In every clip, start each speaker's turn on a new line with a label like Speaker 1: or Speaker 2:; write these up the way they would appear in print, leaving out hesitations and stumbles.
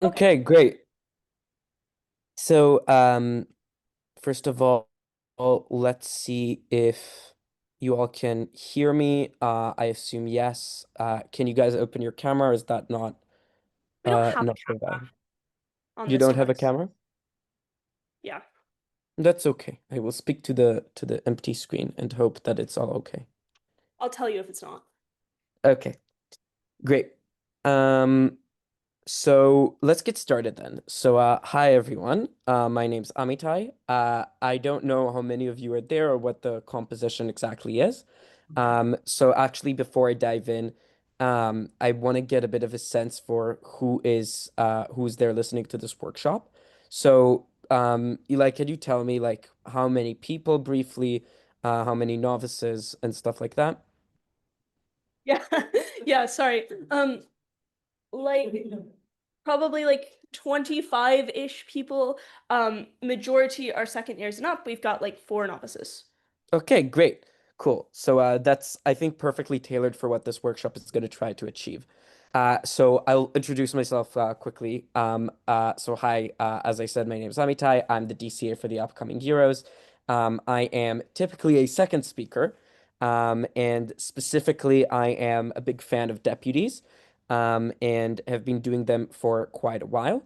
Speaker 1: Okay, great. So, first of all, let's see if you all can hear me. I assume yes. Can you guys open your camera, or is that
Speaker 2: We don't have a
Speaker 1: not
Speaker 2: camera
Speaker 1: provided?
Speaker 2: on
Speaker 1: You
Speaker 2: this
Speaker 1: don't have a
Speaker 2: device.
Speaker 1: camera?
Speaker 2: Yeah.
Speaker 1: That's okay. I will speak to the empty screen and hope that it's all okay.
Speaker 2: I'll tell you if it's not.
Speaker 1: Okay, great. Um, So let's get started then. So, hi everyone. My name's Amitai. I don't know how many of you are there or what the composition exactly is. So actually, before I dive in, I want to get a bit of a sense for who's there listening to this workshop. So, Eli, could you tell me like how many people briefly, how many novices and stuff like that?
Speaker 2: Yeah. Yeah, sorry. Like probably like 25-ish people. Majority are second years and up. We've got like four novices.
Speaker 1: Okay, great. Cool. So that's, I think, perfectly tailored for what this workshop is going to try to achieve. So I'll introduce myself quickly. So hi, as I said, my name is Amitai. I'm the DCA for the upcoming Euros. I am typically a second speaker, and specifically, I am a big fan of deputies, and have been doing them for quite a while.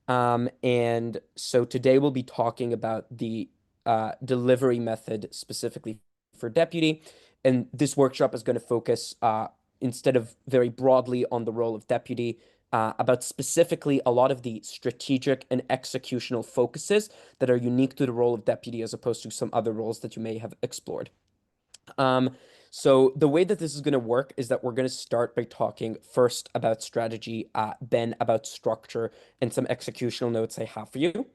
Speaker 1: And so today we'll be talking about the delivery method specifically for deputy. And this workshop is going to focus, instead of very broadly on the role of deputy, about specifically a lot of the strategic and executional focuses that are unique to the role of deputy as opposed to some other roles that you may have explored. Um, so the way that this is going to work is that we're going to start by talking first about strategy, then about structure and some executional notes I have for you.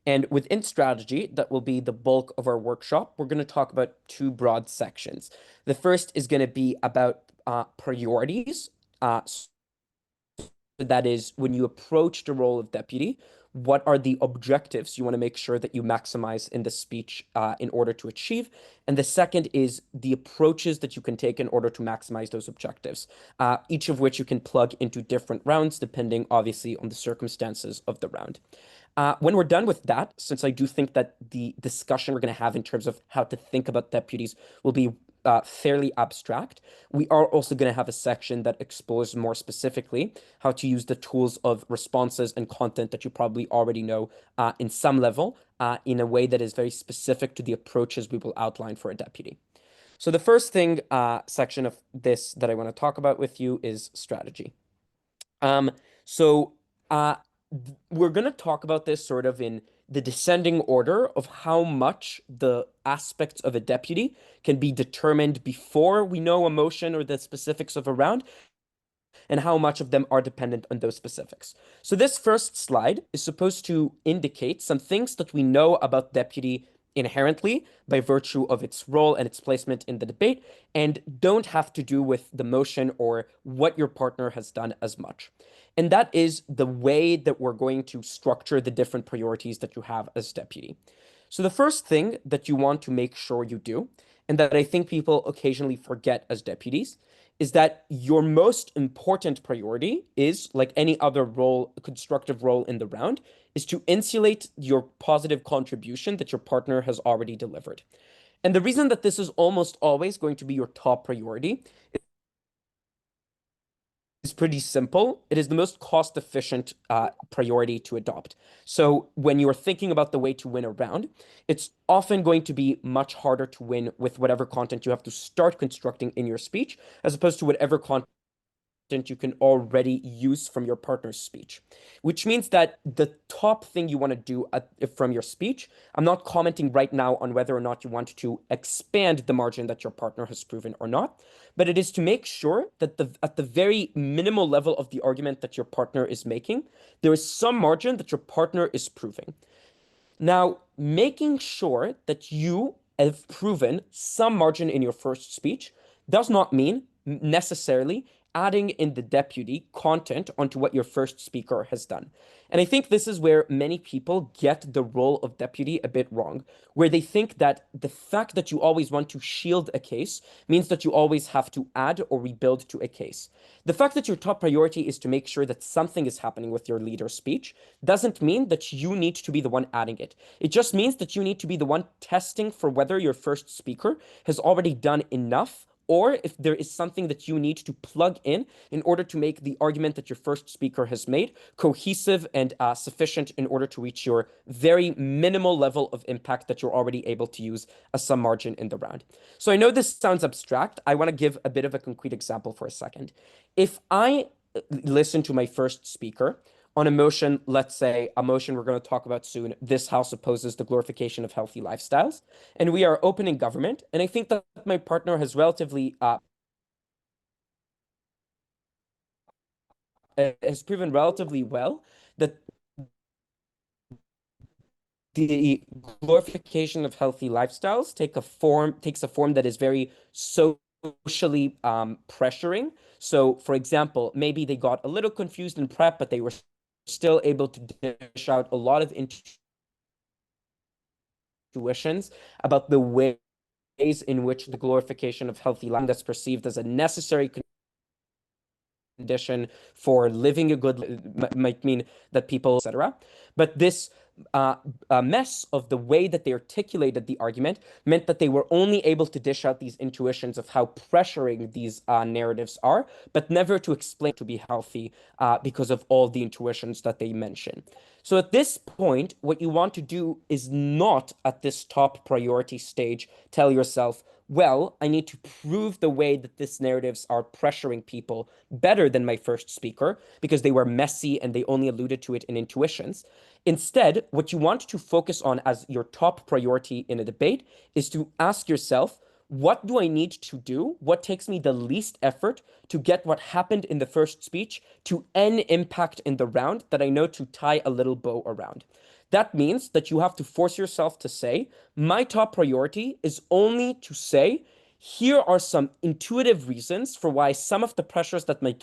Speaker 1: And within strategy, that will be the bulk of our workshop. We're going to talk about two broad sections. The first is going to be about priorities. That is, when you approach the role of deputy, what are the objectives you want to make sure that you maximize in the speech in order to achieve? And the second is the approaches that you can take in order to maximize those objectives, each of which you can plug into different rounds, depending obviously on the circumstances of the round. When we're done with that, since I do think that the discussion we're going to have in terms of how to think about deputies will be fairly abstract, we are also going to have a section that explores more specifically how to use the tools of responses and content that you probably already know in some level in a way that is very specific to the approaches we will outline for a deputy. So the first thing section of this that I want to talk about with you is strategy. Um, so uh, we're going to talk about this sort of in the descending order of how much the aspects of a deputy can be determined before we know a motion or the specifics of a round, and how much of them are dependent on those specifics. So this first slide is supposed to indicate some things that we know about deputy inherently by virtue of its role and its placement in the debate, and don't have to do with the motion or what your partner has done as much. And that is the way that we're going to structure the different priorities that you have as deputy. So the first thing that you want to make sure you do, and that I think people occasionally forget as deputies, is that your most important priority is, like any other role, constructive role in the round, is to insulate your positive contribution that your partner has already delivered. And the reason that this is almost always going to be your top priority is pretty simple. It is the most cost efficient priority to adopt. So when you're thinking about the way to win a round, it's often going to be much harder to win with whatever content you have to start constructing in your speech, as opposed to whatever content you can already use from your partner's speech, which means that the top thing you want to do from your speech, I'm not commenting right now on whether or not you want to expand the margin that your partner has proven or not, but it is to make sure that at the very minimal level of the argument that your partner is making, there is some margin that your partner is proving. Now, making sure that you have proven some margin in your first speech does not mean necessarily adding in the deputy content onto what your first speaker has done. And I think this is where many people get the role of deputy a bit wrong, where they think that the fact that you always want to shield a case means that you always have to add or rebuild to a case. The fact that your top priority is to make sure that something is happening with your leader's speech doesn't mean that you need to be the one adding it. It just means that you need to be the one testing for whether your first speaker has already done enough, or if there is something that you need to plug in order to make the argument that your first speaker has made cohesive and sufficient in order to reach your very minimal level of impact that you're already able to use as some margin in the round. So I know this sounds abstract. I want to give a bit of a concrete example for a second. If I listen to my first speaker on a motion, let's say a motion we're going to talk about soon, this House opposes the glorification of healthy lifestyles, and we are opening government, and I think that my partner has relatively has proven relatively well that the glorification of healthy lifestyles takes a form that is very socially pressuring. So, for example, maybe they got a little confused in prep, but they were still able to dish out a lot of intuitions about the ways in which the glorification of healthy life that's perceived as a necessary condition for living a good might mean that people, etc. But this mess of the way that they articulated the argument meant that they were only able to dish out these intuitions of how pressuring these narratives are, but never to explain to be healthy because of all the intuitions that they mention. So at this point, what you want to do is not at this top priority stage tell yourself, well, I need to prove the way that these narratives are pressuring people better than my first speaker because they were messy and they only alluded to it in intuitions. Instead, what you want to focus on as your top priority in a debate is to ask yourself, what do I need to do? What takes me the least effort to get what happened in the first speech to an impact in the round that I know to tie a little bow around? That means that you have to force yourself to say, my top priority is only to say, here are some intuitive reasons for why some of the pressures that my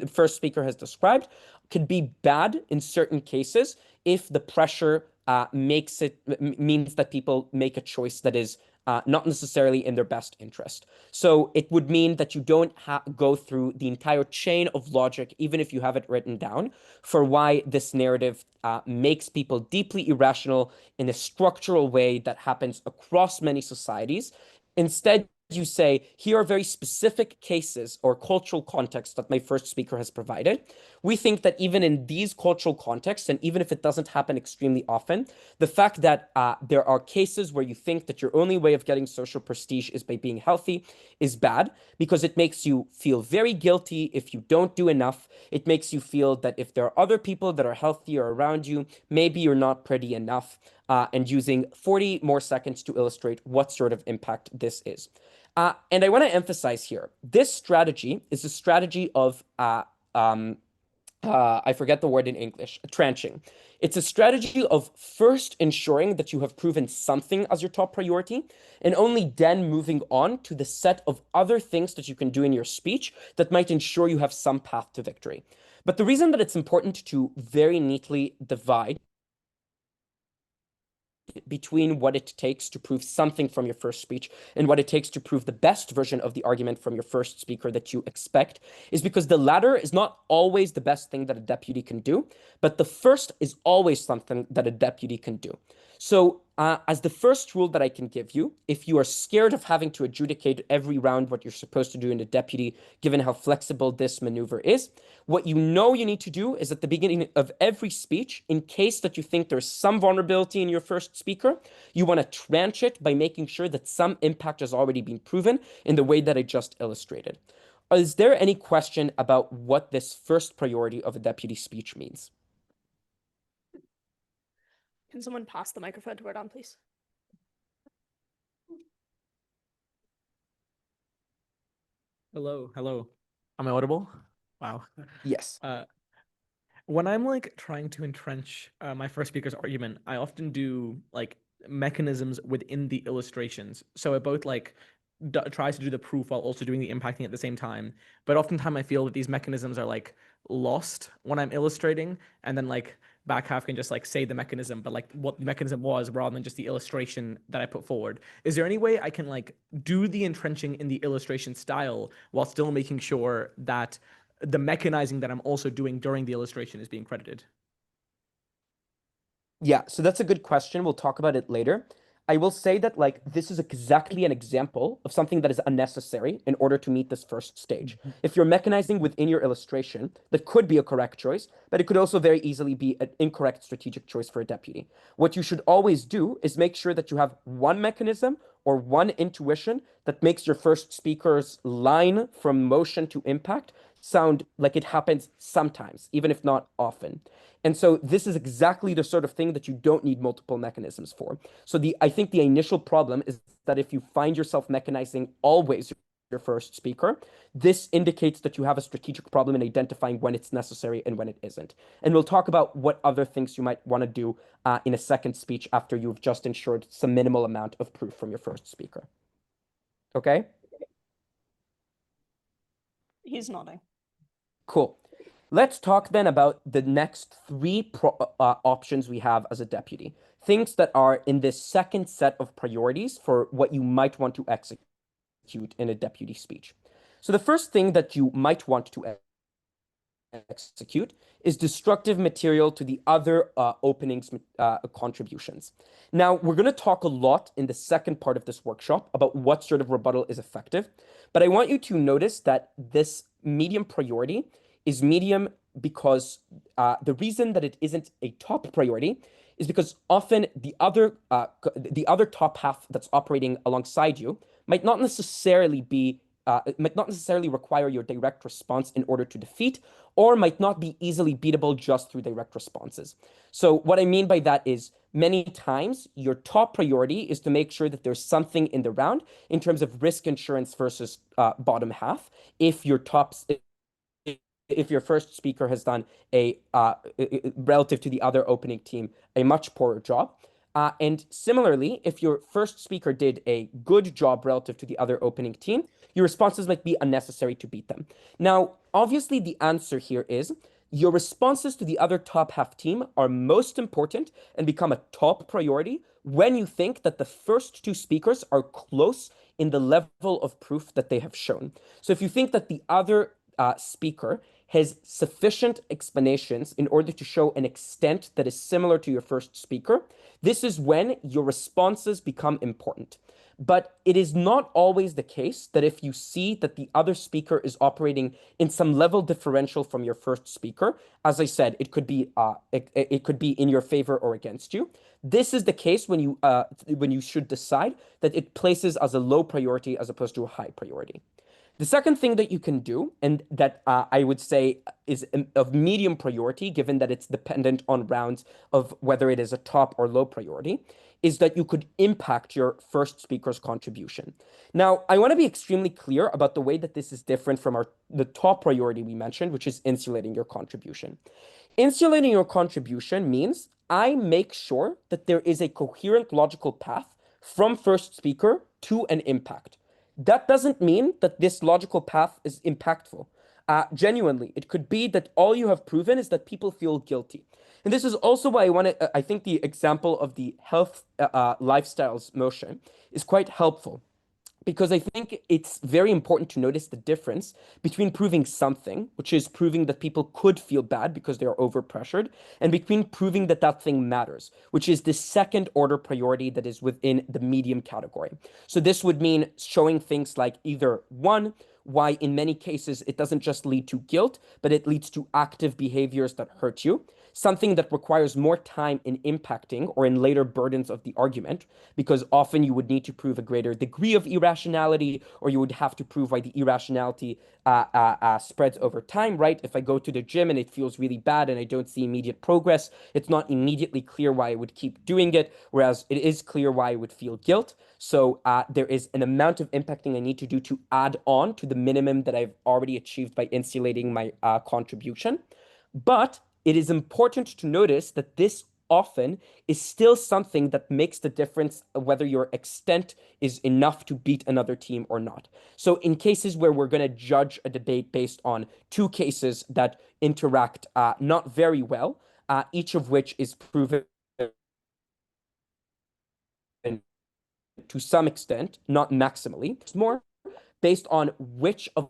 Speaker 1: first speaker has described could be bad in certain cases if the pressure means that people make a choice that is not necessarily in their best interest. So it would mean that you don't go through the entire chain of logic, even if you have it written down, for why this narrative makes people deeply irrational in a structural way that happens across many societies. Instead, you say, here are very specific cases or cultural contexts that my first speaker has provided. We think that even in these cultural contexts, and even if it doesn't happen extremely often, the fact that there are cases where you think that your only way of getting social prestige is by being healthy is bad because it makes you feel very guilty if you don't do enough. It makes you feel that if there are other people that are healthier around you, maybe you're not pretty enough. And using 40 more seconds to illustrate what sort of impact this is. And I want to emphasize here, this strategy is a strategy of, I forget the word in English, tranching. It's a strategy of first ensuring that you have proven something as your top priority, and only then moving on to the set of other things that you can do in your speech that might ensure you have some path to victory. But the reason that it's important to very neatly divide between what it takes to prove something from your first speech and what it takes to prove the best version of the argument from your first speaker that you expect is because the latter is not always the best thing that a deputy can do, but the first is always something that a deputy can do. So as the first rule that I can give you, if you are scared of having to adjudicate every round what you're supposed to do in a deputy, given how flexible this maneuver is, what you know you need to do is at the beginning of every speech, in case that you think there's some vulnerability in your first speaker, you want to tranche it by making sure that some impact has already been proven in the way that I just illustrated. Is there any question about what this first priority of a deputy speech means?
Speaker 2: Can someone pass the microphone to Porat, please?
Speaker 3: Hello, hello. Am I audible? Wow.
Speaker 1: Yes.
Speaker 3: When I'm like trying to entrench my first speaker's argument, I often do like mechanisms within the illustrations. So I both like tries to do the proof while also doing the impacting at the same time. But oftentimes I feel that these mechanisms are like lost when I'm illustrating, and then like back half can just like say the mechanism, but like what the mechanism was rather than just the illustration that I put forward. Is there any way I can like do the entrenching in the illustration style while still making sure that the mechanizing that I'm also doing during the illustration is being credited?
Speaker 1: Yeah, so that's a good question. We'll talk about it later. I will say that like this is exactly an example of something that is unnecessary in order to meet this first stage. If you're mechanizing within your illustration, that could be a correct choice, but it could also very easily be an incorrect strategic choice for a deputy. What you should always do is make sure that you have one mechanism or one intuition that makes your first speaker's line from motion to impact sound like it happens sometimes, even if not often. And so this is exactly the sort of thing that you don't need multiple mechanisms for. So I think the initial problem is that if you find yourself mechanizing always your first speaker, this indicates that you have a strategic problem in identifying when it's necessary and when it isn't. And we'll talk about what other things you might want to do in a second speech after you've just ensured some minimal amount of proof from your first speaker. Okay?
Speaker 2: He's nodding.
Speaker 1: Cool. Let's talk then about the next three options we have as a deputy. Things that are in this second set of priorities for what you might want to execute in a deputy speech. So the first thing that you might want to execute is destructive material to the other openings contributions. Now, we're going to talk a lot in the second part of this workshop about what sort of rebuttal is effective, but I want you to notice that this medium priority is medium because the reason that it isn't a top priority is because often the other top half that's operating alongside you might not necessarily require your direct response in order to defeat, or might not be easily beatable just through direct responses. So what I mean by that is many times your top priority is to make sure that there's something in the round in terms of risk insurance versus bottom half. If your first speaker has done a relative to the other opening team a much poorer job. And similarly, if your first speaker did a good job relative to the other opening team, your responses might be unnecessary to beat them. Now, obviously, the answer here is your responses to the other top half team are most important and become a top priority when you think that the first two speakers are close in the level of proof that they have shown. So if you think that the other speaker has sufficient explanations in order to show an extent that is similar to your first speaker, this is when your responses become important. But it is not always the case that if you see that the other speaker is operating in some level differential from your first speaker, as I said, it could be in your favor or against you. This is the case when you should decide that it places as a low priority as opposed to a high priority. The second thing that you can do, and that I would say is of medium priority, given that it's dependent on rounds of whether it is a top or low priority, is that you could impact your first speaker's contribution. Now, I want to be extremely clear about the way that this is different from the top priority we mentioned, which is insulating your contribution. Insulating your contribution means I make sure that there is a coherent logical path from first speaker to an impact. That doesn't mean that this logical path is impactful. Genuinely, it could be that all you have proven is that people feel guilty. And this is also why I think the example of the health lifestyles motion is quite helpful, because I think it's very important to notice the difference between proving something, which is proving that people could feel bad because they are overpressured, and between proving that that thing matters, which is the second order priority that is within the medium category. So this would mean showing things like either one, why in many cases it doesn't just lead to guilt, but it leads to active behaviors that hurt you, something that requires more time in impacting or in later burdens of the argument, because often you would need to prove a greater degree of irrationality, or you would have to prove why the irrationality spreads over time, right? If I go to the gym and it feels really bad and I don't see immediate progress, it's not immediately clear why I would keep doing it, whereas it is clear why I would feel guilt. So there is an amount of impacting I need to do to add on to the minimum that I've already achieved by insulating my contribution. But it is important to notice that this often is still something that makes the difference whether your extent is enough to beat another team or not. So in cases where we're going to judge a debate based on two cases that interact not very well, each of which is proven to some extent, not maximally, it's more based on which of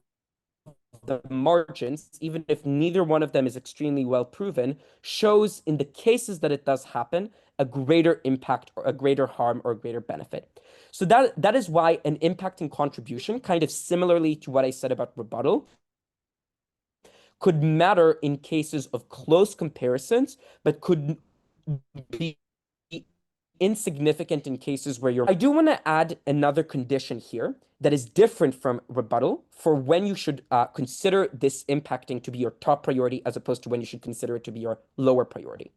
Speaker 1: the margins, even if neither one of them is extremely well proven, shows in the cases that it does happen a greater impact or a greater harm or a greater benefit. So that is why an impacting contribution, kind of similarly to what I said about rebuttal, could matter in cases of close comparisons, but could be insignificant in cases where you're. I do want to add another condition here that is different from rebuttal for when you should consider this impacting to be your top priority as opposed to when you should consider it to be your lower priority.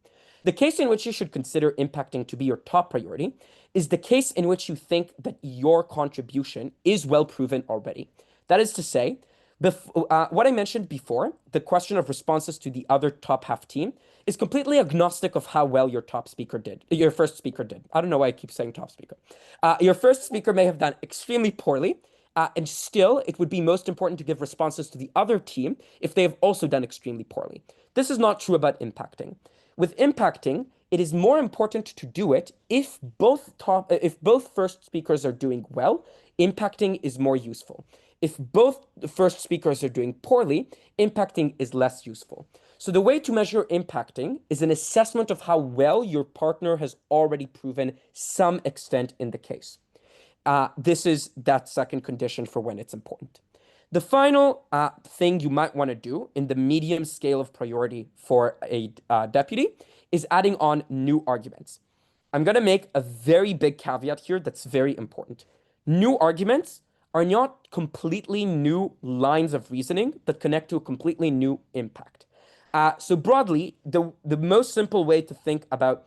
Speaker 1: The case in which you should consider impacting to be your top priority is the case in which you think that your contribution is well proven already. That is to say, what I mentioned before, the question of responses to the other top half team, is completely agnostic of how well your top speaker did. Your first speaker did. I don't know why I keep saying top speaker. Your first speaker may have done extremely poorly, and still it would be most important to give responses to the other team if they have also done extremely poorly. This is not true about impacting. With impacting, it is more important to do it if both first speakers are doing well, impacting is more useful. If both the first speakers are doing poorly, impacting is less useful. So the way to measure impacting is an assessment of how well your partner has already proven some extent in the case. This is that second condition for when it's important. The final thing you might want to do in the medium scale of priority for a deputy is adding on new arguments. I'm going to make a very big caveat here that's very important. New arguments are not completely new lines of reasoning that connect to a completely new impact. So broadly, the most simple way to think about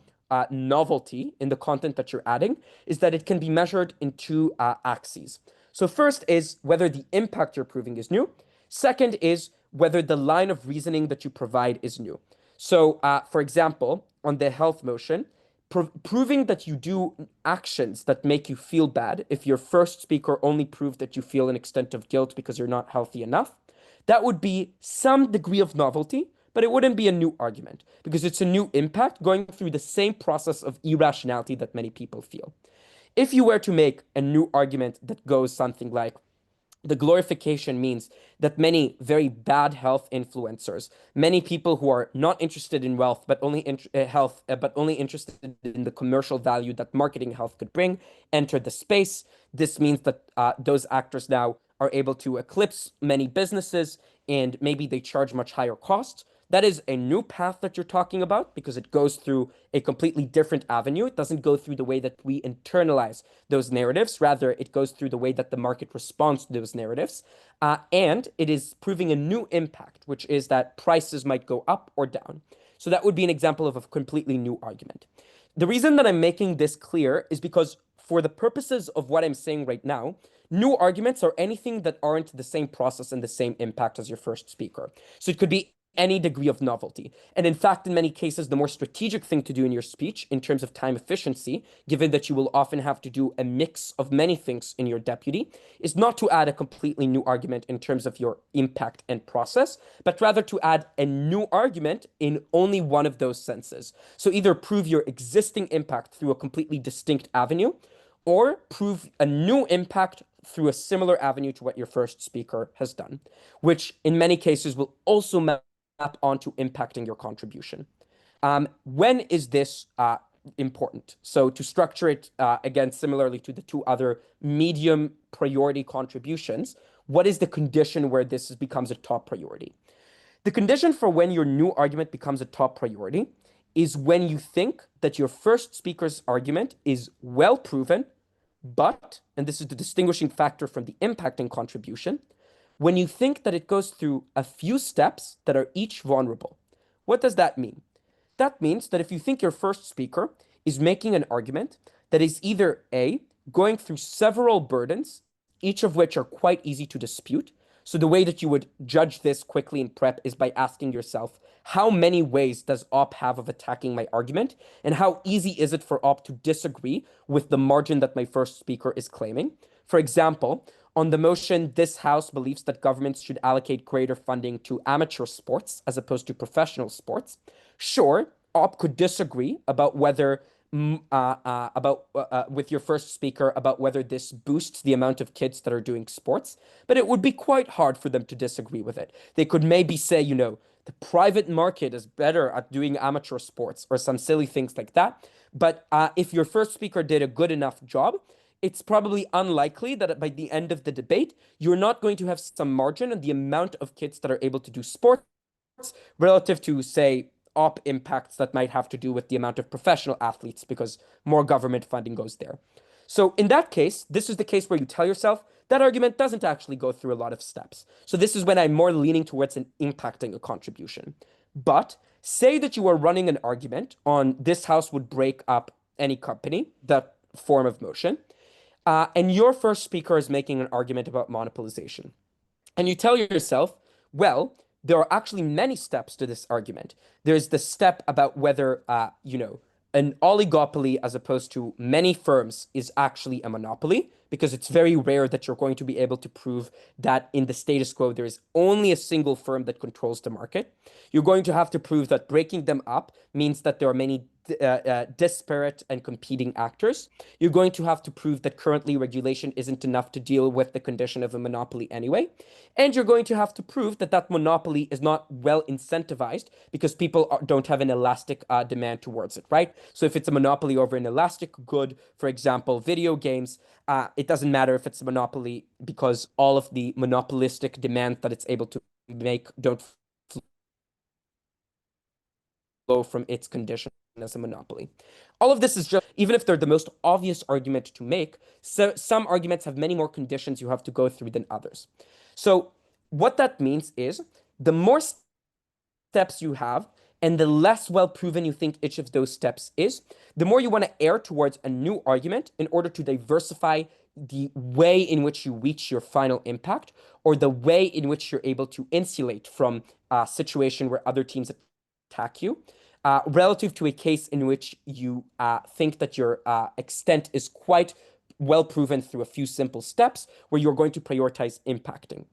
Speaker 1: novelty in the content that you're adding is that it can be measured in two axes. So first is whether the impact you're proving is new. Second is whether the line of reasoning that you provide is new. So for example, on the health motion, proving that you do actions that make you feel bad, if your first speaker only proved that you feel an extent of guilt because you're not healthy enough, that would be some degree of novelty, but it wouldn't be a new argument because it's a new impact going through the same process of irrationality that many people feel. If you were to make a new argument that goes something like, the glorification means that many very bad health influencers, many people who are not interested in wealth, but only but only interested in the commercial value that marketing health could bring, enter the space. This means that those actors now are able to eclipse many businesses, and maybe they charge much higher costs. That is a new path that you're talking about because it goes through a completely different avenue. It doesn't go through the way that we internalize those narratives. Rather, it goes through the way that the market responds to those narratives. And it is proving a new impact, which is that prices might go up or down. So that would be an example of a completely new argument. The reason that I'm making this clear is because for the purposes of what I'm saying right now, new arguments are anything that aren't the same process and the same impact as your first speaker. So it could be any degree of novelty. And in fact, in many cases, the more strategic thing to do in your speech in terms of time efficiency, given that you will often have to do a mix of many things in your deputy, is not to add a completely new argument in terms of your impact and process, but rather to add a new argument in only one of those senses. So either prove your existing impact through a completely distinct avenue, or prove a new impact through a similar avenue to what your first speaker has done, which in many cases will also map onto impacting your contribution. When is this important? So to structure it, again, similarly to the two other medium priority contributions, what is the condition where this becomes a top priority? The condition for when your new argument becomes a top priority is when you think that your first speaker's argument is well proven, but, and this is the distinguishing factor from the impacting contribution, when you think that it goes through a few steps that are each vulnerable. What does that mean? That means that if you think your first speaker is making an argument that is either A, going through several burdens, each of which are quite easy to dispute. So the way that you would judge this quickly in prep is by asking yourself, how many ways does op have of attacking my argument? And how easy is it for op to disagree with the margin that my first speaker is claiming? For example, on the motion, this House believes that governments should allocate greater funding to amateur sports as opposed to professional sports. Sure, op could disagree about whether with your first speaker about whether this boosts the amount of kids that are doing sports, but it would be quite hard for them to disagree with it. They could maybe say, the private market is better at doing amateur sports or some silly things like that. But if your first speaker did a good enough job, it's probably unlikely that by the end of the debate, you're not going to have some margin in the amount of kids that are able to do sports relative to, say, op impacts that might have to do with the amount of professional athletes because more government funding goes there. So in that case, this is the case where you tell yourself that argument doesn't actually go through a lot of steps. So this is when I'm more leaning towards an impacting a contribution. But say that you are running an argument on this House would break up any company, that form of motion, and your first speaker is making an argument about monopolization. And you tell yourself, well, there are actually many steps to this argument. There's the step about whether, an oligopoly as opposed to many firms is actually a monopoly, because it's very rare that you're going to be able to prove that in the status quo, there is only a single firm that controls the market. You're going to have to prove that breaking them up means that there are many disparate and competing actors. You're going to have to prove that currently regulation isn't enough to deal with the condition of a monopoly anyway. And you're going to have to prove that that monopoly is not well incentivized because people don't have an elastic demand towards it, right? So if it's a monopoly over an elastic good, for example, video games, it doesn't matter if it's a monopoly because all of the monopolistic demands that it's able to make don't flow from its condition as a monopoly. All of this is just, even if they're the most obvious argument to make, so some arguments have many more conditions you have to go through than others. So what that means is the more steps you have and the less well proven you think each of those steps is, the more you want to err towards a new argument in order to diversify the way in which you reach your final impact or the way in which you're able to insulate from a situation where other teams attack you. Relative to a case in which you think that your extent is quite well proven through a few simple steps where you're going to prioritize impacting.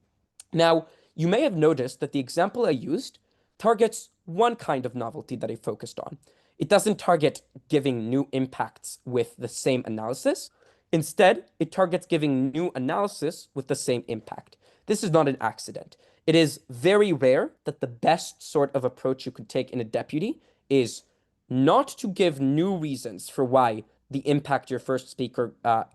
Speaker 1: Now, you may have noticed that the example I used targets one kind of novelty that I focused on. It doesn't target giving new impacts with the same analysis. Instead, it targets giving new analysis with the same impact. This is not an accident. It is very rare that the best sort of approach you could take in a deputy is not to give new reasons for why the impact your first speaker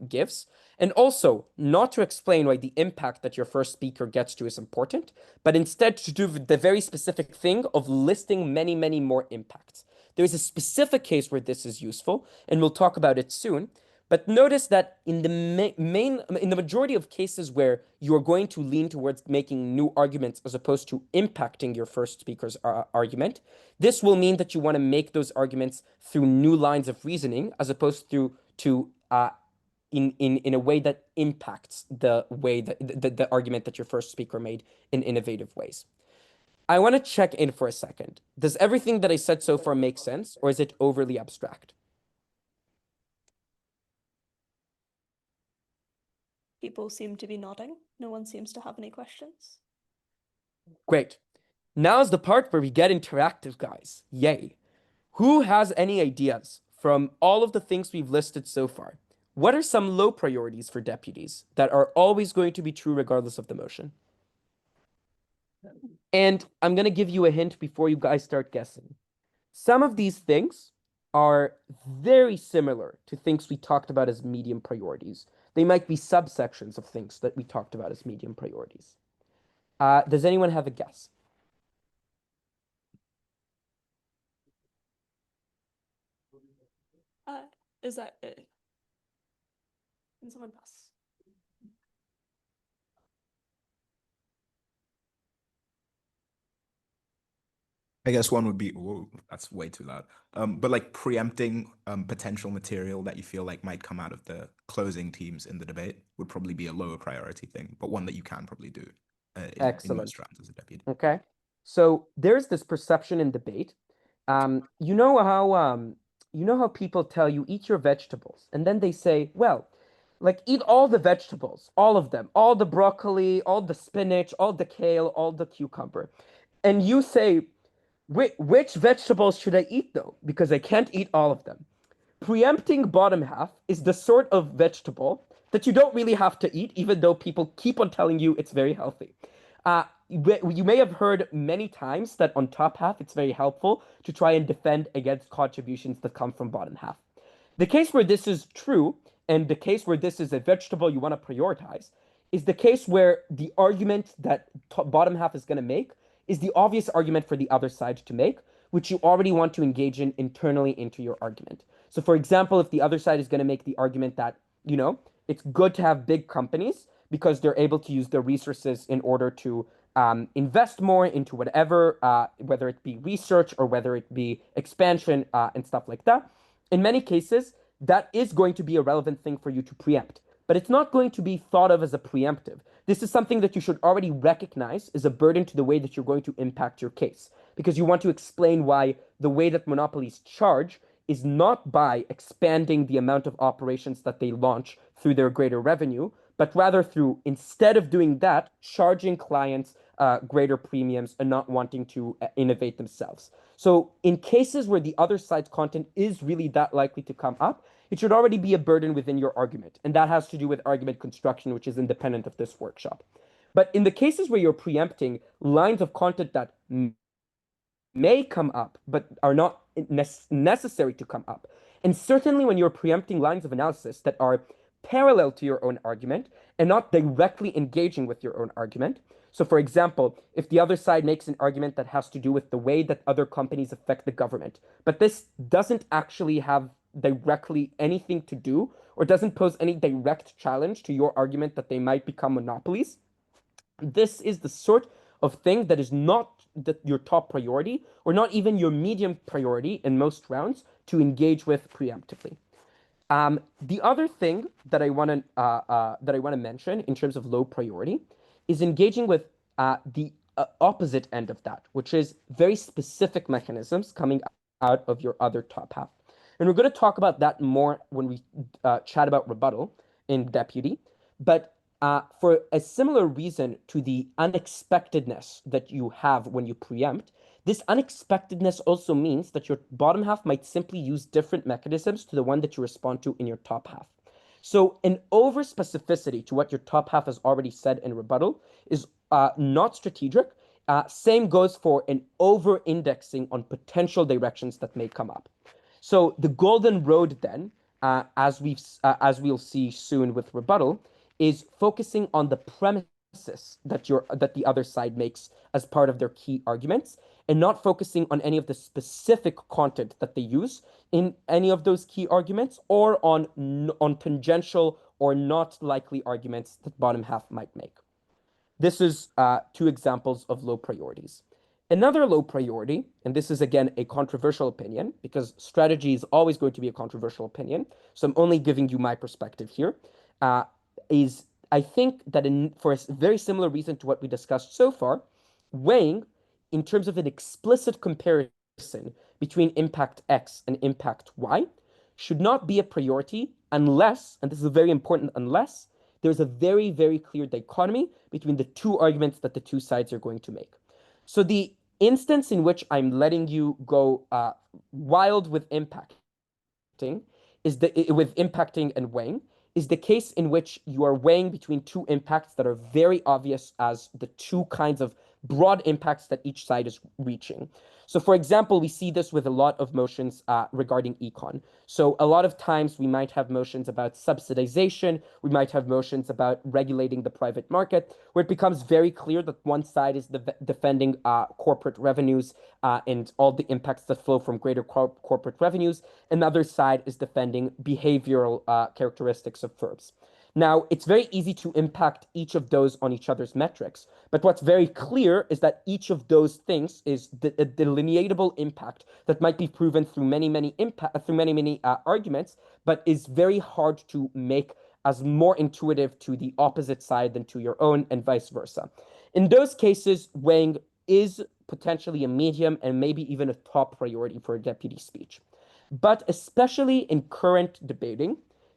Speaker 1: gives, and also not to explain why the impact that your first speaker gets to is important, but instead to do the very specific thing of listing many, many more impacts. There's a specific case where this is useful, and we'll talk about it soon. But notice that in the majority of cases where you're going to lean towards making new arguments as opposed to impacting your first speaker's argument, this will mean that you want to make those arguments through new lines of reasoning as opposed to in a way that impacts the way that the argument that your first speaker made in innovative ways. I want to check in for a second. Does everything that I said so far make sense, or is it overly abstract?
Speaker 2: People seem to be nodding. No one seems to have any questions.
Speaker 1: Great. Now's the part where we get interactive, guys. Yay. Who has any ideas from all of the things we've listed so far? What are some low priorities for deputies that are always going to be true regardless of the motion? And I'm going to give you a hint before you guys start guessing. Some of these things are very similar to things we talked about as medium priorities. They might be subsections of things that we talked about as medium priorities. Does anyone have a guess?
Speaker 2: Is that it? Can someone pass?
Speaker 4: I guess one would be, whoa, that's way too loud. But like preempting potential material that you feel like might come out of the closing teams in the debate would probably be a lower priority thing, but one that you can probably do. in
Speaker 1: Excellent.
Speaker 4: most rounds as a deputy.
Speaker 1: Okay. So there's this perception in debate. You know how people tell you eat your vegetables, and then they say, well, like eat all the vegetables, all of them, all the broccoli, all the spinach, all the kale, all the cucumber. And you say, which vegetables should I eat though? Because I can't eat all of them. Preempting bottom half is the sort of vegetable that you don't really have to eat, even though people keep on telling you it's very healthy. You may have heard many times that on top half, it's very helpful to try and defend against contributions that come from bottom half. The case where this is true, and the case where this is a vegetable you want to prioritize, is the case where the argument that bottom half is going to make is the obvious argument for the other side to make, which you already want to engage in internally into your argument. So, for example, if the other side is going to make the argument that, it's good to have big companies because they're able to use their resources in order to invest more into whatever, whether it be research or whether it be expansion and stuff like that. In many cases, that is going to be a relevant thing for you to preempt, but it's not going to be thought of as a preemptive. This is something that you should already recognize is a burden to the way that you're going to impact your case, because you want to explain why the way that monopolies charge is not by expanding the amount of operations that they launch through their greater revenue, but rather through, instead of doing that, charging clients greater premiums and not wanting to innovate themselves. So in cases where the other side's content is really that likely to come up, it should already be a burden within your argument. And that has to do with argument construction, which is independent of this workshop. But in the cases where you're preempting lines of content that may come up, but are not necessary to come up, and certainly when you're preempting lines of analysis that are parallel to your own argument and not directly engaging with your own argument. So, for example, if the other side makes an argument that has to do with the way that other companies affect the government, but this doesn't actually have directly anything to do or doesn't pose any direct challenge to your argument that they might become monopolies, this is the sort of thing that is not your top priority or not even your medium priority in most rounds to engage with preemptively. The other thing that I want to mention in terms of low priority is engaging with the opposite end of that, which is very specific mechanisms coming out of your other top half. And we're going to talk about that more when we chat about rebuttal in Deputy. But for a similar reason to the unexpectedness that you have when you preempt, this unexpectedness also means that your bottom half might simply use different mechanisms to the one that you respond to in your top half. So an over-specificity to what your top half has already said in rebuttal is not strategic. Same goes for an over-indexing on potential directions that may come up. So the golden road then, as we'll see soon with rebuttal, is focusing on the premises that the other side makes as part of their key arguments, and not focusing on any of the specific content that they use in any of those key arguments, or on tangential or not likely arguments that bottom half might make. This is two examples of low priorities. Another low priority, and this is again a controversial opinion, because strategy is always going to be a controversial opinion, so I'm only giving you my perspective here, is I think that for a very similar reason to what we discussed so far, weighing in terms of an explicit comparison between impact X and impact Y should not be a priority unless, and this is very important, unless there's a very, very clear dichotomy between the two arguments that the two sides are going to make. So the instance in which I'm letting you go wild with impacting and weighing is the case in which you are weighing between two impacts that are very obvious as the two kinds of broad impacts that each side is reaching. So for example, we see this with a lot of motions regarding econ. So a lot of times we might have motions about subsidization, we might have motions about regulating the private market, where it becomes very clear that one side is defending corporate revenues and all the impacts that flow from greater corporate revenues. Another side is defending behavioral characteristics of firms. Now, it's very easy to impact each of those on each other's metrics, but what's very clear is that each of those things is a delineatable impact that might be proven through many arguments, but is very hard to make as more intuitive to the opposite side than to your own, and vice versa. In those cases, weighing is potentially a medium and maybe even a top priority for a deputy speech. But especially in current debating,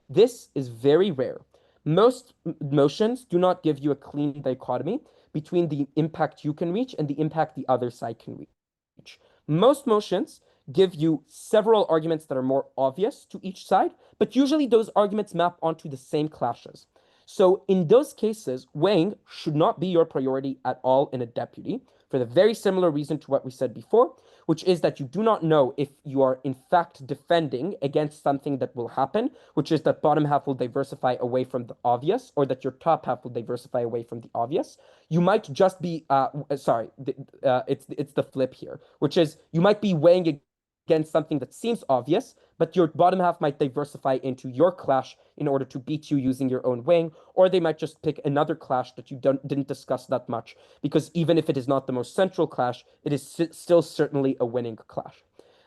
Speaker 1: this is very rare. Most motions do not give you a clean dichotomy between the impact you can reach and the impact the other side can reach. Most motions give you several arguments that are more obvious to each side, but usually those arguments map onto the same clashes. So in those cases, weighing should not be your priority at all in a deputy, for the very similar reason to what we said before, which is that you do not know if you are in fact defending against something that will happen, which is that bottom half will diversify away from the obvious, or that your top half will diversify away from the obvious. You might just be, it's the flip here, which is you might be weighing against something that seems obvious, but your bottom half might diversify into your clash in order to beat you using your own wing, or they might just pick another clash that you didn't discuss that much, because even if it is not the most central clash, it is still certainly a winning clash.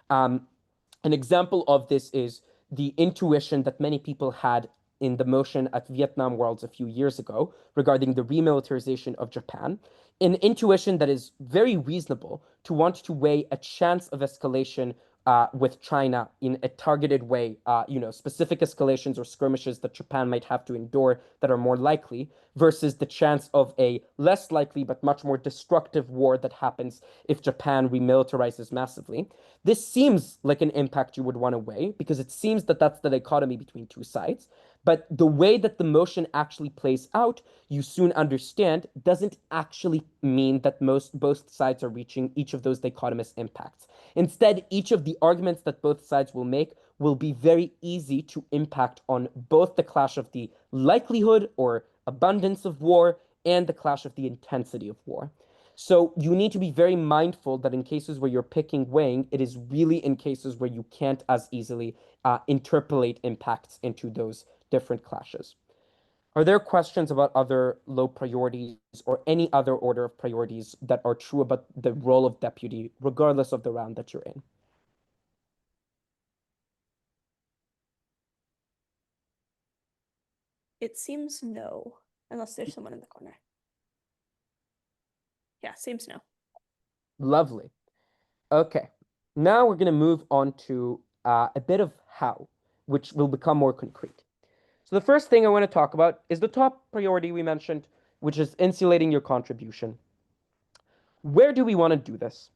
Speaker 1: An example of this is the intuition that many people had in the motion at Vietnam Worlds a few years ago regarding the remilitarization of Japan, an intuition that is very reasonable to want to weigh a chance of escalation with China in a targeted way, specific escalations or skirmishes that Japan might have to endure that are more likely, versus the chance of a less likely but much more destructive war that happens if Japan remilitarizes massively. This seems like an impact you would want to weigh, because it seems that that's the dichotomy between two sides. But the way that the motion actually plays out, you soon understand, doesn't actually mean that both sides are reaching each of those dichotomous impacts. Instead, each of the arguments that both sides will make will be very easy to impact on both the clash of the likelihood or abundance of war and the clash of the intensity of war. So you need to be very mindful that in cases where you're picking weighing, it is really in cases where you can't as easily interpolate impacts into those different clashes. Are there questions about other low priorities or any other order of priorities that are true about the role of deputy, regardless of the round that you're in?
Speaker 2: It seems no, unless there's someone in the corner. Yeah, seems no.
Speaker 1: Lovely. Okay, now we're going to move on to a bit of how, which will become more concrete. So the first thing I want to talk about is the top priority we mentioned, which is insulating your contribution. Where do we want to do this?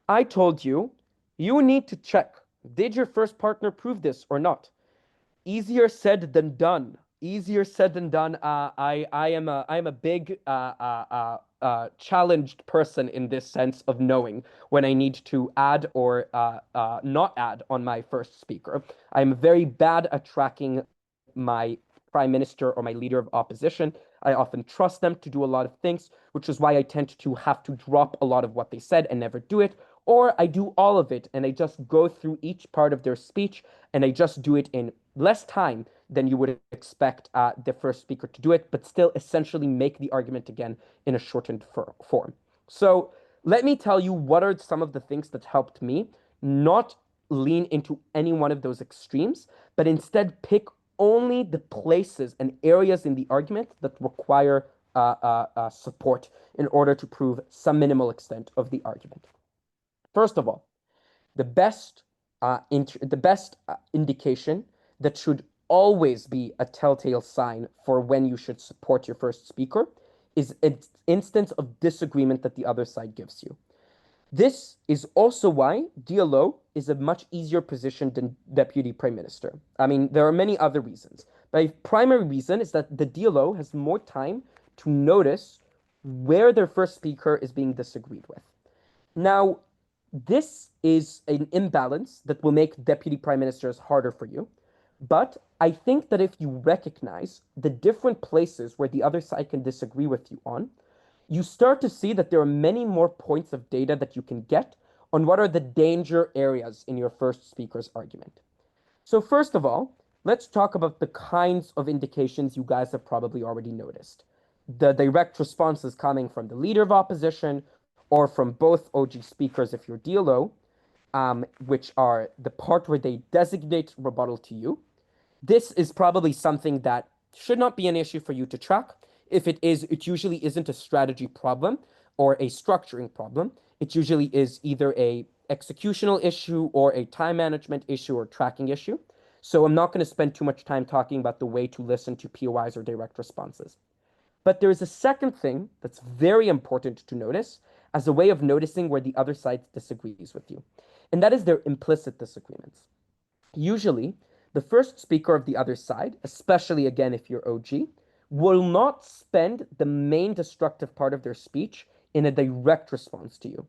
Speaker 1: I told you, you need to check, did your first partner prove this or not? Easier said than done. Easier said than done. I am a big challenged person in this sense of knowing when I need to add or not add on my first speaker. I'm very bad at tracking my prime minister or my leader of opposition. I often trust them to do a lot of things, which is why I tend to have to drop a lot of what they said and never do it. Or I do all of it and I just go through each part of their speech and I just do it in less time than you would expect the first speaker to do it, but still essentially make the argument again in a shortened form. So let me tell you what are some of the things that helped me not lean into any one of those extremes, but instead pick only the places and areas in the argument that require support in order to prove some minimal extent of the argument. First of all, the best indication that should always be a telltale sign for when you should support your first speaker is an instance of disagreement that the other side gives you. This is also why DLO is a much easier position than Deputy Prime Minister. I mean, there are many other reasons, but a primary reason is that the DLO has more time to notice where their first speaker is being disagreed with. Now, this is an imbalance that will make deputy prime ministers harder for you. But I think that if you recognize the different places where the other side can disagree with you on, you start to see that there are many more points of data that you can get on what are the danger areas in your first speaker's argument. So first of all, let's talk about the kinds of indications you guys have probably already noticed. The direct responses coming from the leader of opposition, or from both OG speakers if you're DLO, which are the part where they designate rebuttal to you. This is probably something that should not be an issue for you to track. If it is, it usually isn't a strategy problem or a structuring problem. It usually is either a executional issue or a time management issue or tracking issue. So I'm not going to spend too much time talking about the way to listen to POIs or direct responses. But there is a second thing that's very important to notice as a way of noticing where the other side disagrees with you, and that is their implicit disagreements. Usually, the first speaker of the other side, especially again if you're OG, will not spend the main destructive part of their speech in a direct response to you.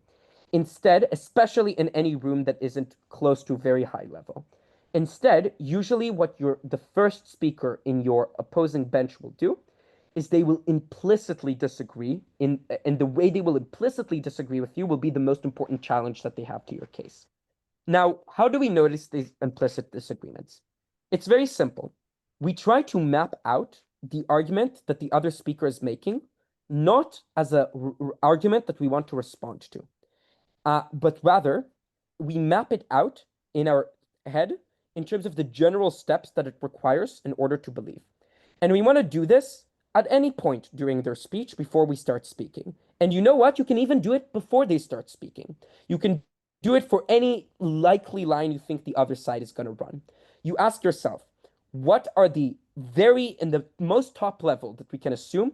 Speaker 1: Instead, especially in any room that isn't close to very high level. Instead, usually what the first speaker in your opposing bench will do is they will implicitly disagree and the way they will implicitly disagree with you will be the most important challenge that they have to your case. Now, how do we notice these implicit disagreements? It's very simple. We try to map out the argument that the other speaker is making, not as an argument that we want to respond to, but rather we map it out in our head in terms of the general steps that it requires in order to believe. And we want to do this at any point during their speech before we start speaking. And you know what? You can even do it before they start speaking. You can do it for any likely line you think the other side is going to run. You ask yourself, what are the in the most top level that we can assume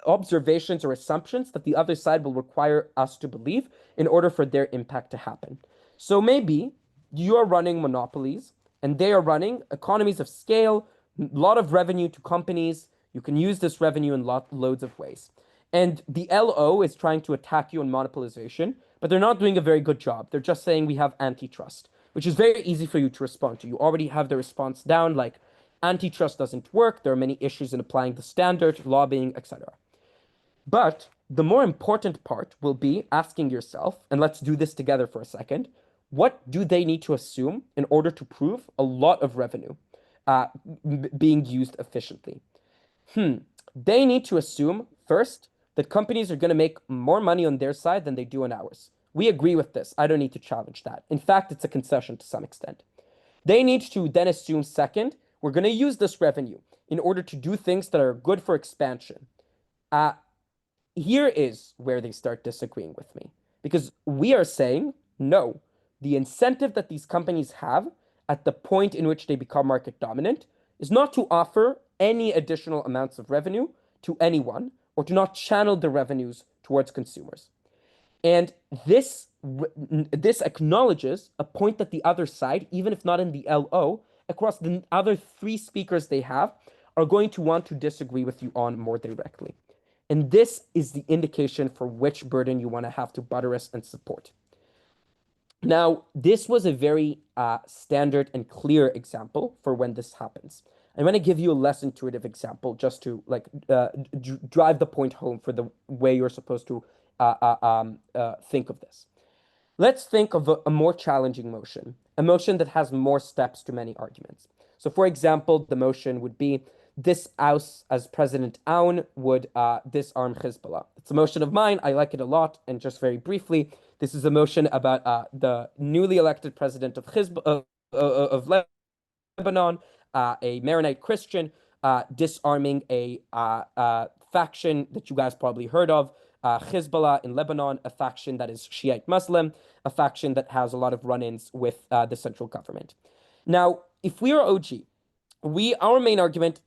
Speaker 1: observations or assumptions that the other side will require us to believe in order for their impact to happen? So maybe you are running monopolies and they are running economies of scale, a lot of revenue to companies. You can use this revenue in loads of ways. And the LO is trying to attack you on monopolization, but they're not doing a very good job. They're just saying we have antitrust, which is very easy for you to respond to. You already have the response down, like antitrust doesn't work. There are many issues in applying the standard, lobbying, etc. But the more important part will be asking yourself, and let's do this together for a second, what do they need to assume in order to prove a lot of revenue being used efficiently? They need to assume, first, that companies are going to make more money on their side than they do on ours. We agree with this. I don't need to challenge that. In fact, it's a concession to some extent. They need to then assume, second, we're going to use this revenue in order to do things that are good for expansion. Here is where they start disagreeing with me, because we are saying, no, the incentive that these companies have at the point in which they become market dominant is not to offer any additional amounts of revenue to anyone or to not channel the revenues towards consumers. And this acknowledges a point that the other side, even if not in the LO, across the other three speakers they have, are going to want to disagree with you on more directly. And this is the indication for which burden you want to have to buttress and support. Now, this was a very standard and clear example for when this happens. I'm going to give you a less intuitive example just to drive the point home for the way you're supposed to think of this. Let's think of a more challenging motion, a motion that has more steps to many arguments. So, for example, the motion would be this House, as President Aoun, would disarm Hezbollah. It's a motion of mine. I like it a lot. And just very briefly, this is a motion about the newly elected president of Lebanon, a Maronite Christian, disarming a faction that you guys probably heard of, Hezbollah in Lebanon, a faction that is Shiite Muslim, a faction that has a lot of run-ins with the central government. Now, if we are OG, our main argument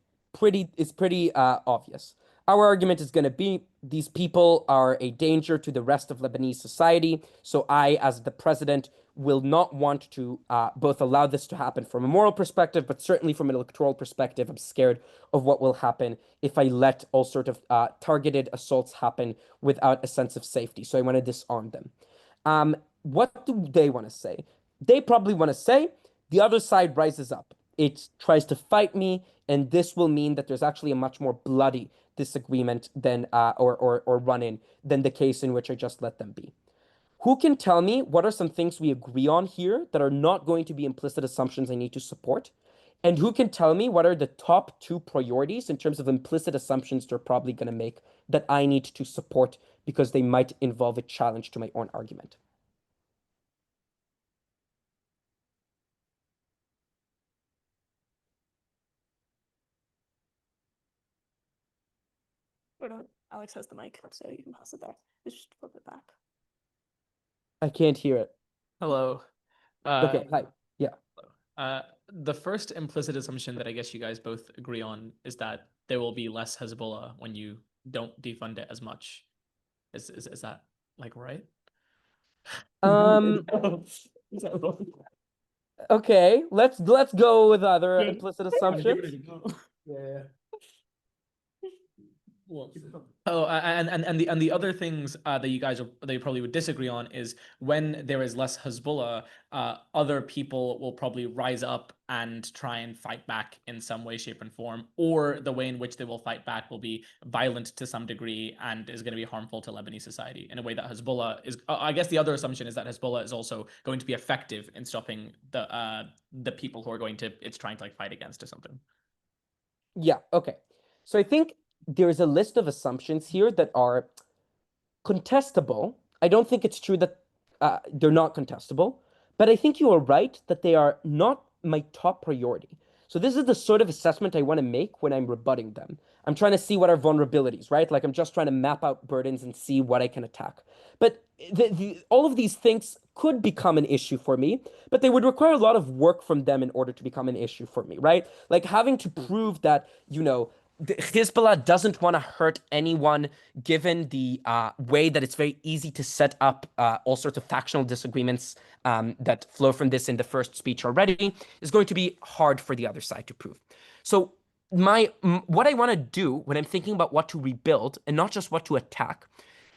Speaker 1: is pretty obvious. Our argument is going to be these people are a danger to the rest of Lebanese society. So I, as the president, will not want to both allow this to happen from a moral perspective, but certainly from an electoral perspective. I'm scared of what will happen if I let all sort of targeted assaults happen without a sense of safety. So I want to disarm them. What do they want to say? They probably want to say the other side rises up. It tries to fight me, and this will mean that there's actually a much more bloody disagreement than or run-in than the case in which I just let them be. Who can tell me what are some things we agree on here that are not going to be implicit assumptions I need to support? And who can tell me what are the top two priorities in terms of implicit assumptions they're probably going to make that I need to support because they might involve a challenge to my own argument?
Speaker 2: Or no, Alex has the mic, so you can pass it there. Just flip it back.
Speaker 1: I can't hear it.
Speaker 3: Hello.
Speaker 1: Okay, hi. Yeah.
Speaker 3: The first implicit assumption that I guess you guys both agree on is that there will be less Hezbollah when you don't defund it as much. Is that like right? Is that wrong?
Speaker 1: Okay, let's go with other
Speaker 3: Good.
Speaker 1: implicit
Speaker 3: Give
Speaker 1: assumptions.
Speaker 3: it a go. Yeah. Oh, and the other things that you probably would disagree on is when there is less Hezbollah, other people will probably rise up and try and fight back in some way, shape, and form, or the way in which they will fight back will be violent to some degree and is going to be harmful to Lebanese society in a way that Hezbollah is. I guess the other assumption is that Hezbollah is also going to be effective in stopping the people who are it's trying to like fight against or something.
Speaker 1: Yeah, okay. So I think there's a list of assumptions here that are contestable. I don't think it's true that they're not contestable, but I think you are right that they are not my top priority. So this is the sort of assessment I want to make when I'm rebutting them. I'm trying to see what are vulnerabilities, right? Like I'm just trying to map out burdens and see what I can attack. But all of these things could become an issue for me, but they would require a lot of work from them in order to become an issue for me, right? Like having to prove that, Hezbollah doesn't want to hurt anyone, given the way that it's very easy to set up all sorts of factional disagreements that flow from this in the first speech already, is going to be hard for the other side to prove. So what I want to do when I'm thinking about what to rebuild and not just what to attack,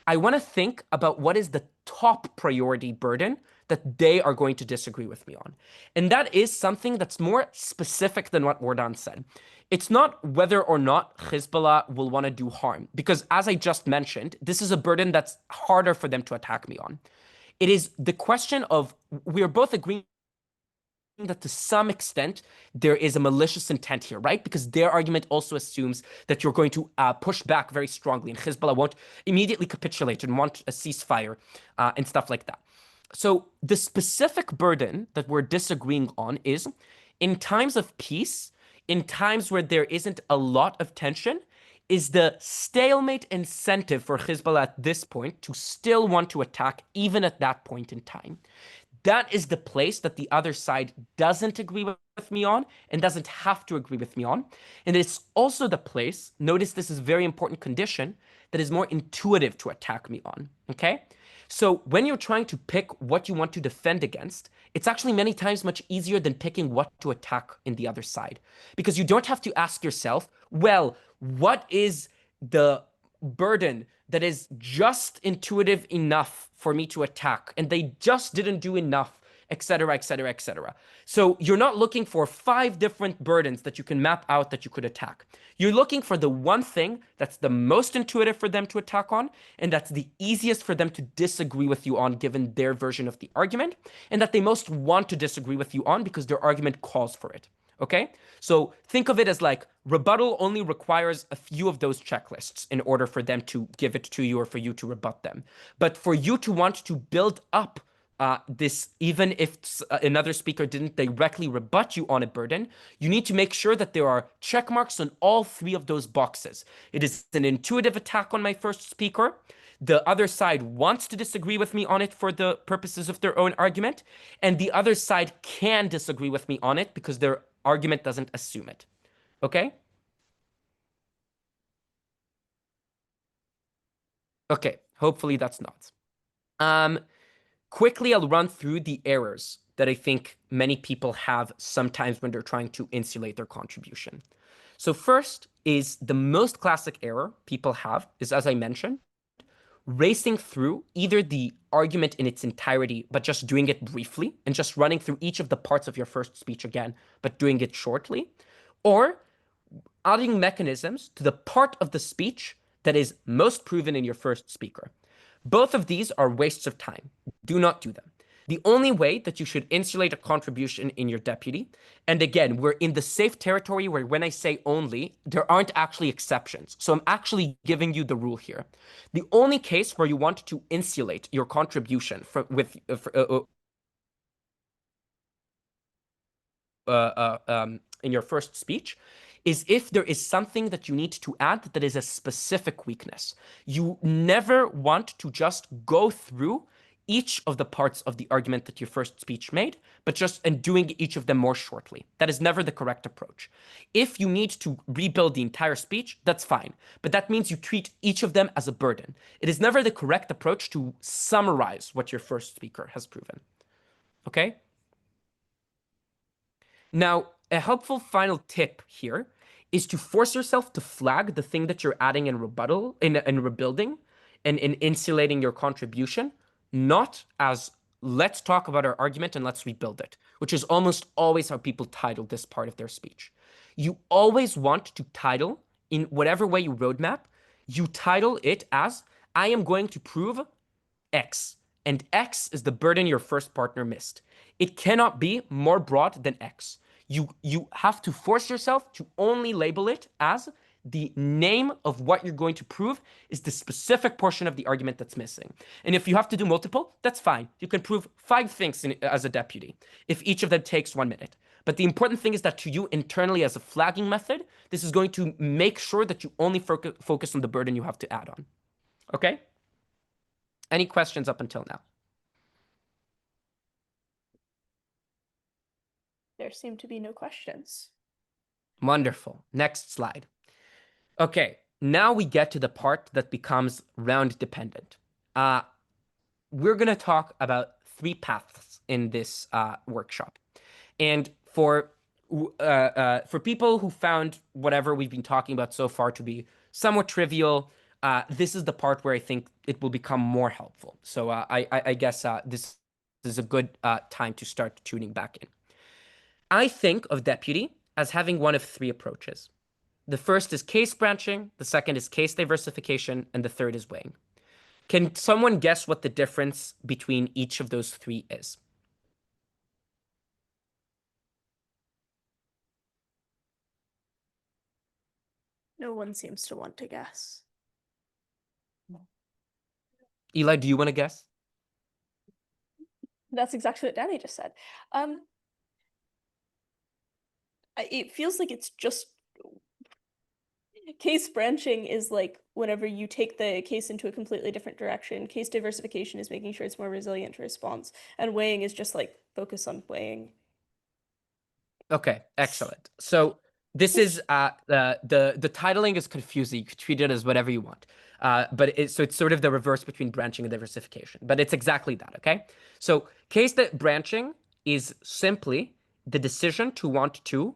Speaker 1: I want to think about what is the top priority burden that they are going to disagree with me on. And that is something that's more specific than what Wardan said. It's not whether or not Hezbollah will want to do harm, because as I just mentioned, this is a burden that's harder for them to attack me on. It is the question of, we are both agreeing that to some extent there is a malicious intent here, right? Because their argument also assumes that you're going to push back very strongly, and Hezbollah won't immediately capitulate and want a ceasefire and stuff like that. So the specific burden that we're disagreeing on is, in times of peace, in times where there isn't a lot of tension, is the stalemate incentive for Hezbollah at this point to still want to attack even at that point in time. That is the place that the other side doesn't agree with me on and doesn't have to agree with me on. And it's also the place, notice this is a very important condition, that is more intuitive to attack me on, okay? So when you're trying to pick what you want to defend against, it's actually many times much easier than picking what to attack in the other side. Because you don't have to ask yourself, well, what is the burden that is just intuitive enough for me to attack, and they just didn't do enough, etc., etc., etc. So you're not looking for 5 different burdens that you can map out that you could attack. You're looking for the one thing that's the most intuitive for them to attack on, and that's the easiest for them to disagree with you on given their version of the argument, and that they most want to disagree with you on because their argument calls for it. Okay? So think of it as like rebuttal only requires a few of those checklists in order for them to give it to you or for you to rebut them. But for you to want to build up this, even if another speaker didn't directly rebut you on a burden, you need to make sure that there are check marks on all 3 of those boxes. It is an intuitive attack on my first speaker. The other side wants to disagree with me on it for the purposes of their own argument, and the other side can disagree with me on it because their argument doesn't assume it. Okay? Okay, hopefully that's not. Quickly, I'll run through the errors that I think many people have sometimes when they're trying to insulate their contribution. So first is the most classic error people have is, as I mentioned, racing through either the argument in its entirety, but just doing it briefly, and just running through each of the parts of your first speech again, but doing it shortly, or adding mechanisms to the part of the speech that is most proven in your first speaker. Both of these are wastes of time. Do not do them. The only way that you should insulate a contribution in your deputy, and again, we're in the safe territory where when I say only, there aren't actually exceptions. So I'm actually giving you the rule here. The only case where you want to insulate your contribution in your first speech is if there is something that you need to add that is a specific weakness. You never want to just go through each of the parts of the argument that your first speech made, but and doing each of them more shortly. That is never the correct approach. If you need to rebuild the entire speech, that's fine, but that means you treat each of them as a burden. It is never the correct approach to summarize what your first speaker has proven. Okay? Now, a helpful final tip here is to force yourself to flag the thing that you're adding in rebuttal, in rebuilding, and in insulating your contribution, not as let's talk about our argument and let's rebuild it, which is almost always how people title this part of their speech. You always want to title, in whatever way you roadmap, you title it as, I am going to prove X, and X is the burden your first partner missed. It cannot be more broad than X. You have to force yourself to only label it as the name of what you're going to prove is the specific portion of the argument that's missing. And if you have to do multiple, that's fine. You can prove 5 things as a deputy, if each of them takes 1 minute. But the important thing is that to you internally as a flagging method, this is going to make sure that you only focus on the burden you have to add on. Okay? Any questions up until now?
Speaker 2: There seem to be no questions.
Speaker 1: Wonderful. Next slide. Okay, now we get to the part that becomes round dependent. We're going to talk about 3 paths in this workshop. And for people who found whatever we've been talking about so far to be somewhat trivial, this is the part where I think it will become more helpful. So I guess this is a good time to start tuning back in. I think of deputy as having one of 3 approaches. The first is case branching, the second is case diversification, and the third is weighing. Can someone guess what the difference between each of those 3 is?
Speaker 2: No one seems to want to guess.
Speaker 1: Eli, do you want to guess?
Speaker 2: That's exactly what Danny just said. It feels like it's just case branching is like whenever you take the case into a completely different direction. Case diversification is making sure it's more resilient to response, and weighing is just like focus on weighing.
Speaker 1: Okay, excellent. So this is the titling is confusing. You could treat it as whatever you want. But it's sort of the reverse between branching and diversification. But it's exactly that, okay? So branching is simply the decision to want to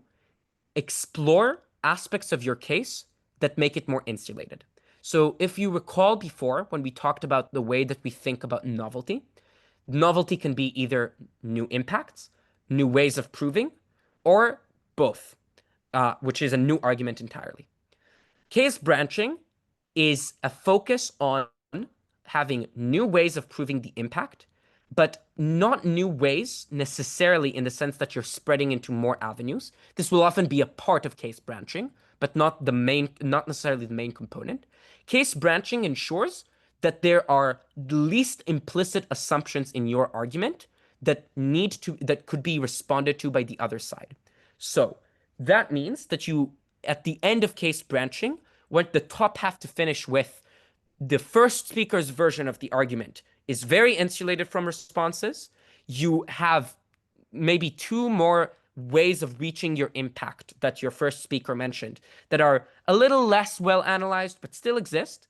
Speaker 1: explore aspects of your case that make it more insulated. So if you recall before, when we talked about the way that we think about novelty can be either new impacts, new ways of proving, or both, which is a new argument entirely. Case branching is a focus on having new ways of proving the impact, but not new ways necessarily in the sense that you're spreading into more avenues. This will often be a part of case branching, but not necessarily the main component. Case branching ensures that there are the least implicit assumptions in your argument that could be responded to by the other side. So that means that you, at the end of case branching, want the top half to finish with the first speaker's version of the argument is very insulated from responses. You have maybe 2 more ways of reaching your impact that your first speaker mentioned that are a little less well analyzed, but still exist.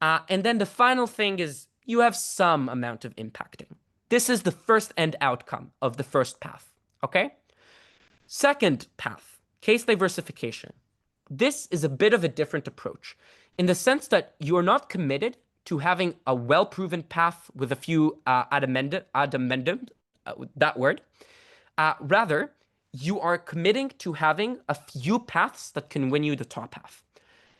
Speaker 1: And then the final thing is you have some amount of impacting. This is the first end outcome of the first path, okay? Second path, case diversification. This is a bit of a different approach in the sense that you are not committed to having a well-proven path with a few rather, you are committing to having a few paths that can win you the top half.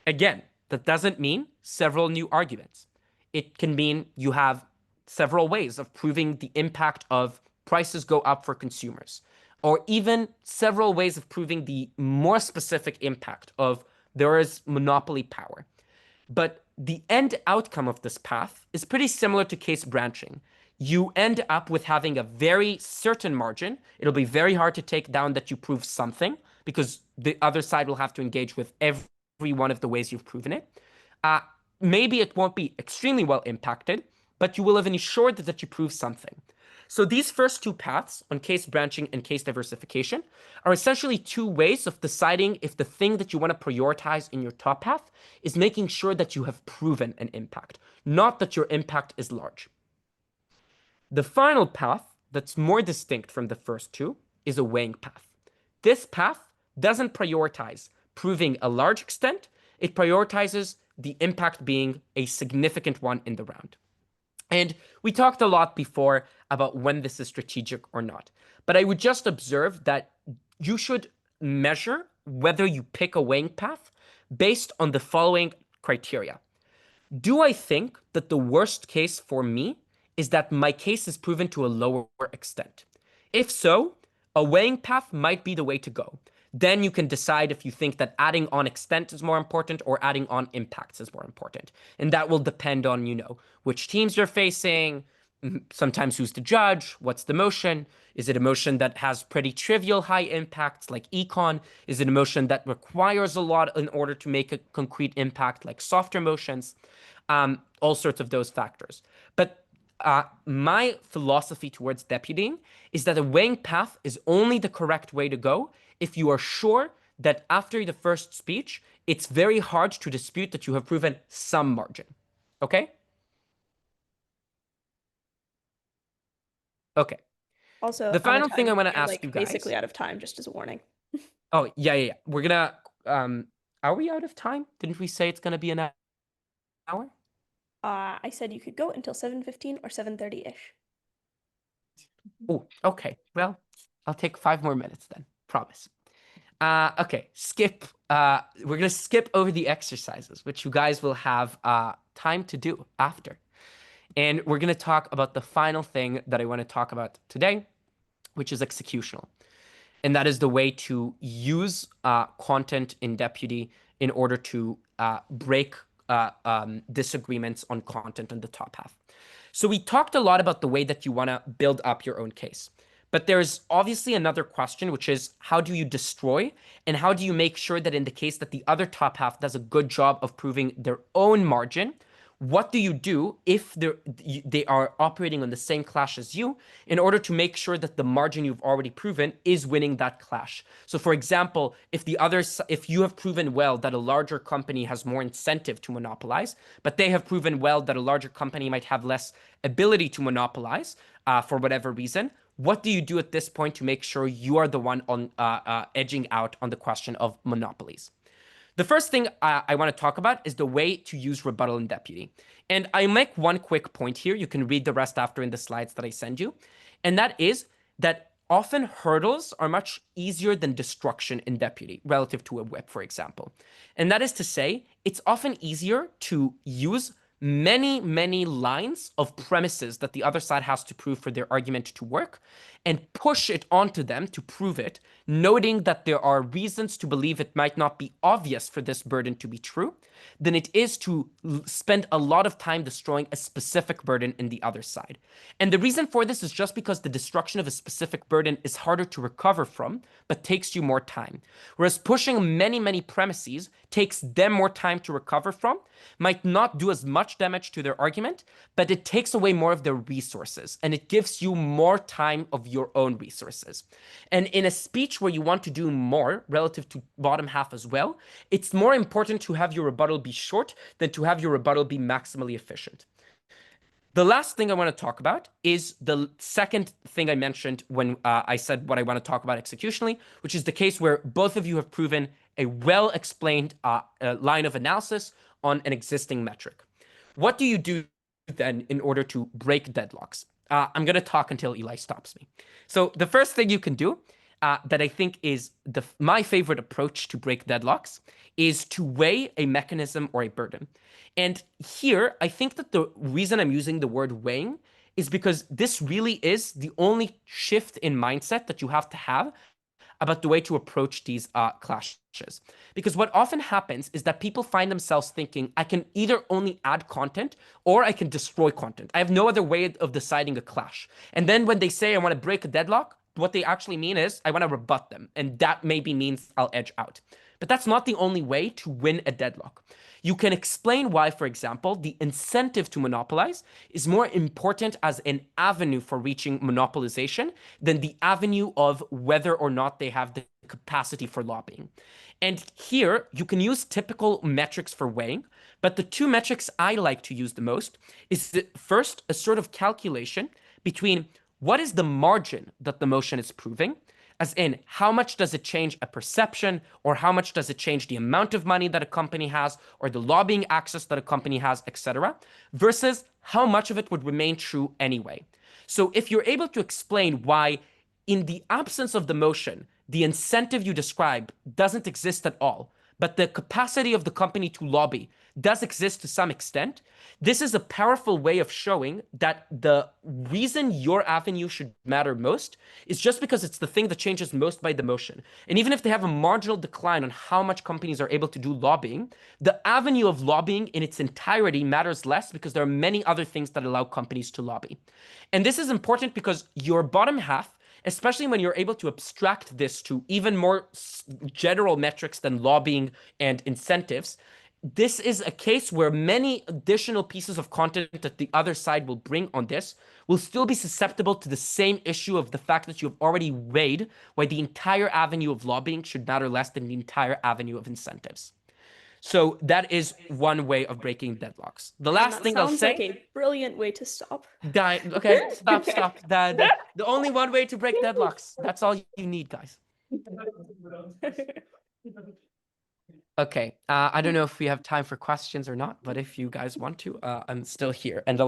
Speaker 1: Again, that doesn't mean several new arguments. It can mean you have several ways of proving the impact of prices go up for consumers, or even several ways of proving the more specific impact of there is monopoly power. But the end outcome of this path is pretty similar to case branching. You end up with having a very certain margin. It'll be very hard to take down that you prove something because the other side will have to engage with every one of the ways you've proven it. Maybe it won't be extremely well impacted, but you will have ensured that you prove something. So these first two paths on case branching and case diversification are essentially two ways of deciding if the thing that you want to prioritize in your top path is making sure that you have proven an impact, not that your impact is large. The final path that's more distinct from the first two is a weighing path. This path doesn't prioritize proving a large extent, it prioritizes the impact being a significant one in the round. And we talked a lot before about when this is strategic or not. But I would just observe that you should measure whether you pick a weighing path based on the following criteria. Do I think that the worst case for me is that my case is proven to a lower extent? If so, a weighing path might be the way to go. Then you can decide if you think that adding on extent is more important or adding on impacts is more important. And that will depend on, which teams you're facing, sometimes who's the judge, what's the motion. Is it a motion that has pretty trivial high impacts like econ? Is it a motion that requires a lot in order to make a concrete impact like softer motions? All sorts of those factors. But my philosophy towards deputying is that a weighing path is only the correct way to go if you are sure that after the first speech, it's very hard to dispute that you have proven some margin. Okay? Okay.
Speaker 2: Also,
Speaker 1: the final thing I want to
Speaker 2: we're,
Speaker 1: ask you guys.
Speaker 2: Basically out of time, just as a warning.
Speaker 1: Oh, yeah. We're gonna. Are we out of time? Didn't we say it's gonna be an hour?
Speaker 2: I said you could go until 7:15 or 7:30-ish.
Speaker 1: Oh, okay. Well, I'll take 5 more minutes then. Promise. Okay, skip. We're gonna skip over the exercises, which you guys will have time to do after. And we're gonna talk about the final thing that I want to talk about today, which is executional. And that is the way to use content in Deputy in order to break disagreements on content on the top half. So we talked a lot about the way that you want to build up your own case. But there's obviously another question, which is how do you destroy and how do you make sure that in the case that the other top half does a good job of proving their own margin, what do you do if they are operating on the same clash as you in order to make sure that the margin you've already proven is winning that clash? So for example, if you have proven well that a larger company has more incentive to monopolize, but they have proven well that a larger company might have less ability to monopolize for whatever reason, what do you do at this point to make sure you are the one on edging out on the question of monopolies? The first thing I want to talk about is the way to use rebuttal in Deputy. And I make one quick point here. You can read the rest after in the slides that I send you. And that is that often hurdles are much easier than destruction in Deputy relative to a whip, for example. And that is to say, it's often easier to use many lines of premises that the other side has to prove for their argument to work and push it onto them to prove it, noting that there are reasons to believe it might not be obvious for this burden to be true, than it is to spend a lot of time destroying a specific burden in the other side. And the reason for this is just because the destruction of a specific burden is harder to recover from, but takes you more time. Whereas pushing many premises takes them more time to recover from, might not do as much damage to their argument, but it takes away more of their resources, and it gives you more time of your own resources. And in a speech where you want to do more relative to bottom half as well, it's more important to have your rebuttal be short than to have your rebuttal be maximally efficient. The last thing I want to talk about is the second thing I mentioned when I said what I want to talk about executionally, which is the case where both of you have proven a well-explained line of analysis on an existing metric. What do you do then in order to break deadlocks? I'm going to talk until Eli stops me. So the first thing you can do that I think is my favorite approach to break deadlocks is to weigh a mechanism or a burden. And here, I think that the reason I'm using the word weighing is because this really is the only shift in mindset that you have to have about the way to approach these clashes. Because what often happens is that people find themselves thinking, I can either only add content or I can destroy content. I have no other way of deciding a clash. And then when they say, I want to break a deadlock, what they actually mean is I want to rebut them, and that maybe means I'll edge out. But that's not the only way to win a deadlock. You can explain why, for example, the incentive to monopolize is more important as an avenue for reaching monopolization than the avenue of whether or not they have the capacity for lobbying. And here, you can use typical metrics for weighing, but the two metrics I like to use the most is first, a sort of calculation between what is the margin that the motion is proving, as in how much does it change a perception, or how much does it change the amount of money that a company has, or the lobbying access that a company has, etc., versus how much of it would remain true anyway. So if you're able to explain why, in the absence of the motion, the incentive you describe doesn't exist at all, but the capacity of the company to lobby does exist to some extent, this is a powerful way of showing that the reason your avenue should matter most is just because it's the thing that changes most by the motion. And even if they have a marginal decline on how much companies are able to do lobbying, the avenue of lobbying in its entirety matters less because there are many other things that allow companies to lobby. And this is important because your bottom half, especially when you're able to abstract this to even more general metrics than lobbying and incentives, this is a case where many additional pieces of content that the other side will bring on this will still be susceptible to the same issue of the fact that you've already weighed why the entire avenue of lobbying should matter less than the entire avenue of incentives. So that is one way of breaking deadlocks. The last thing I'll say—
Speaker 2: sounds like a brilliant way to stop.
Speaker 1: Okay, stop. The only one way to break deadlocks. That's all you need, guys. Okay, I don't know if we have time for questions or not, but if you guys want to, I'm still here, and I'll